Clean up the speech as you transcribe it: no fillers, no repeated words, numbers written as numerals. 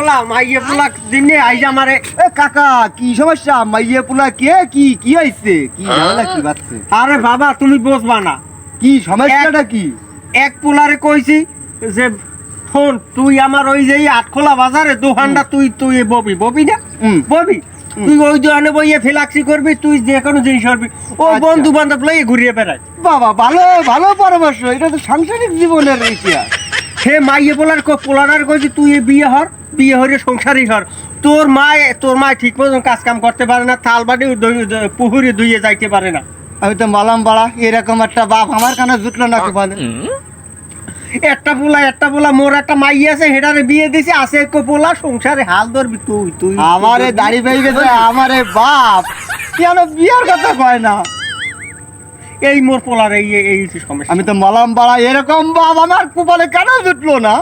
পোলা মাইয়ে পোলা দিনে আইজ আমারে। এ কাকা কি সমস্যা? মাইয়ে পোলা কে কি হইছে? কি ঝামেলা কি বাচ্চে? আরে বাবা তুমি বুঝবা না, কি সমস্যাটা কি? এক পোলারে কইছি যে ফোন তুই আমার ওই যে আটখোলা বাজারে দোকানটা তুই ববি না ববি, তুই ওই দোকানে বইয়ে ফেলাক্সি করবি, তুই যে কোনো জিনিস করবি। ও আচ্ছা। বন্ধু বান্ধব লইয়ে ঘুরিয়ে বেড়ায়। বাবা ভালো ভালো পরামর্শ, এটা তো সাংসারিক জীবনের ইতিহাস। সে মাইয়ে পোলার কইছি তুই বিয়ে হরে সংসারই হর। তোর মা ঠিক মতন কাজ কাম করতে পারে না, থাল বাটি পুকুরে ধুইয়ে যাইতে পারে না। আমি তো মালাম বাড়া, এরকম একটা বাপ আমার কানে জুটলো না কি বলে? একটা পোলা মোর একটা মাই আছে, হেডারে বিয়ে দিছে, আছে এক পোলা, সংসারে হাল ধরবি তুই। আমারে দাড়ি পেয়ে গেছে, আমারে বাপ কেন বিয়ার কথা কয় না? এই মোর পোলার এই সমস্যা। আমি তো মালাম বাড়া, এরকম বাপ আমার কপালে কেন জুটলো না?